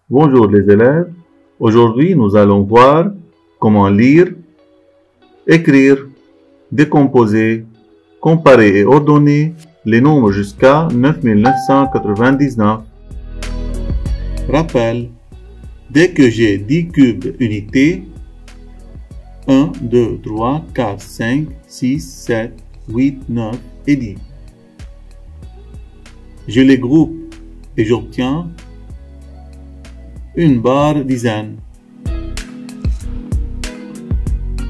Bonjour les élèves, aujourd'hui nous allons voir comment lire, écrire, décomposer, comparer et ordonner les nombres jusqu'à 9999. Rappel, dès que j'ai 10 cubes unités, 1, 2, 3, 4, 5, 6, 7, 8, 9 et 10. Je les groupe et j'obtiens une barre dizaine.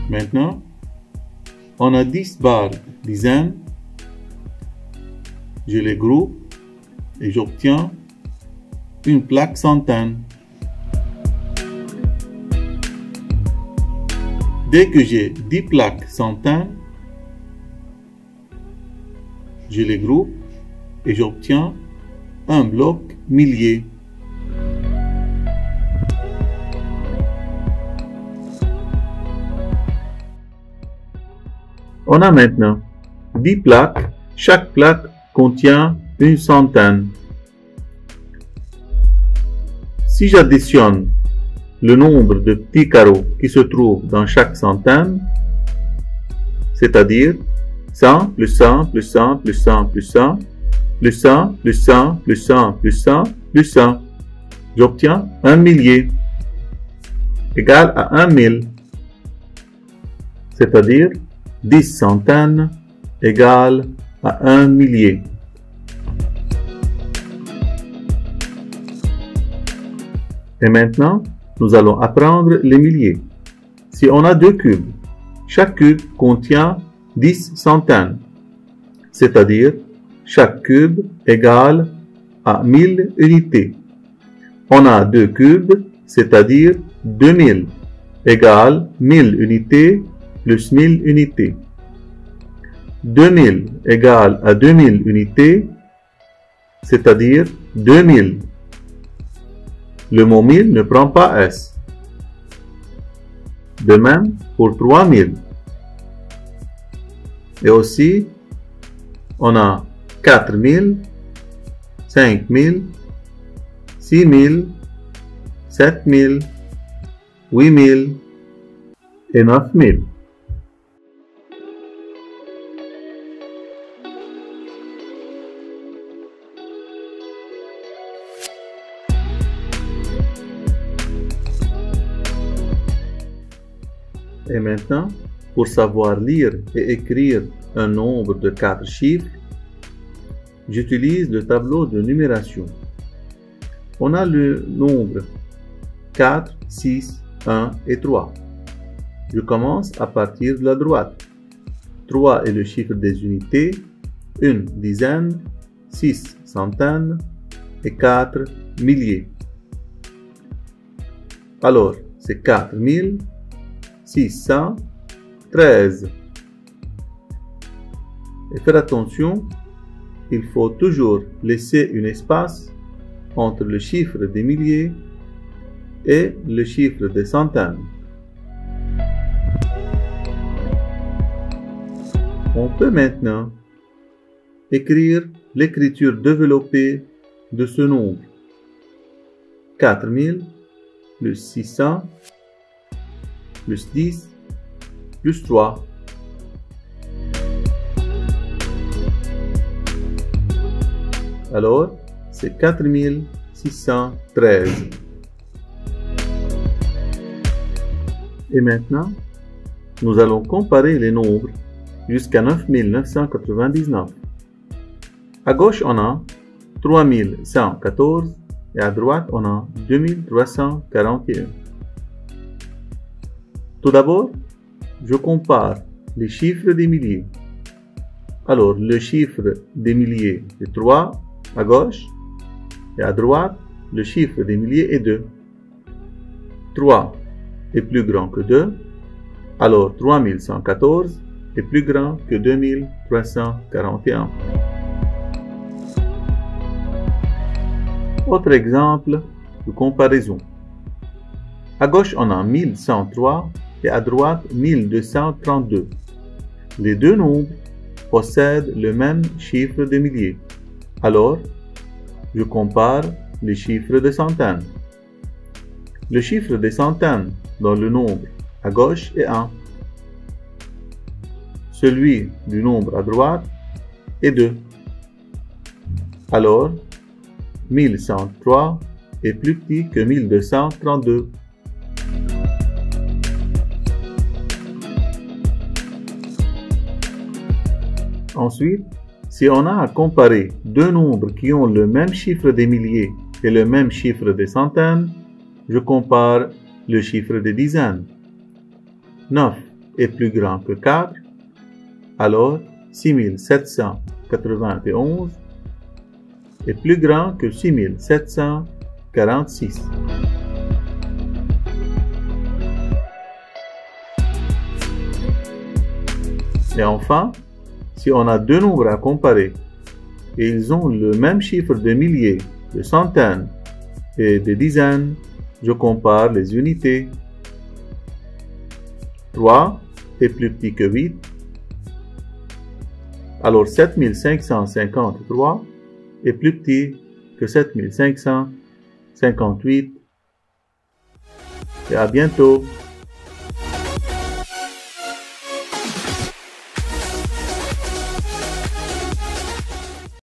Maintenant, on a 10 barres dizaines. Je les groupe et j'obtiens une plaque centaine. Dès que j'ai 10 plaques centaines, je les groupe et j'obtiens un bloc millier. On a maintenant 10 plaques, chaque plaque contient une centaine. Si j'additionne le nombre de petits carreaux qui se trouvent dans chaque centaine, c'est-à-dire 100 plus 100 plus 100 plus 100 plus 100 plus 100 plus 100 plus 100 plus 100 plus 100, j'obtiens un millier égal à 1000, c'est-à-dire 10 centaines égale à 1 millier. Et maintenant, nous allons apprendre les milliers. Si on a deux cubes, chaque cube contient 10 centaines, c'est-à-dire chaque cube égale à 1000 unités. On a deux cubes, c'est-à-dire 2000 égale 1000 unités plus 1000 unités. 2000 égale à 2000 unités, c'est-à-dire 2000. Le mot 1000 ne prend pas S. De même pour 3000. Et aussi, on a 4000, 5000, 6000, 7000, 8000 et 9000. Et maintenant, pour savoir lire et écrire un nombre de 4 chiffres, j'utilise le tableau de numération. On a le nombre 4, 6, 1 et 3. Je commence à partir de la droite. 3 est le chiffre des unités, 1 dizaine, 6 centaines et 4 milliers. Alors, c'est 4613. Et faire attention, il faut toujours laisser un espace entre le chiffre des milliers et le chiffre des centaines. On peut maintenant écrire l'écriture développée de ce nombre. 4000 plus 600 plus 10 plus 3. Alors, c'est 4613. Et maintenant, nous allons comparer les nombres jusqu'à 9999. À gauche, on a 3114 et à droite, on a 2341. Tout d'abord, je compare les chiffres des milliers. Alors, le chiffre des milliers est 3 à gauche et à droite, le chiffre des milliers est 2. 3 est plus grand que 2, alors 3114 est plus grand que 2341. Autre exemple de comparaison. À gauche, on a 1103 et à droite 1232. Les deux nombres possèdent le même chiffre de milliers. Alors, je compare les chiffres de centaines. Le chiffre des centaines dans le nombre à gauche est 1. Celui du nombre à droite est 2. Alors, 1103 est plus petit que 1232. Ensuite, si on a à comparer deux nombres qui ont le même chiffre des milliers et le même chiffre des centaines, je compare le chiffre des dizaines. 9 est plus grand que 4, alors 6791 est plus grand que 6746. Et enfin, si on a deux nombres à comparer et ils ont le même chiffre de milliers, de centaines et de dizaines, je compare les unités. 3 est plus petit que 8, alors 7553 est plus petit que 7558. Et à bientôt!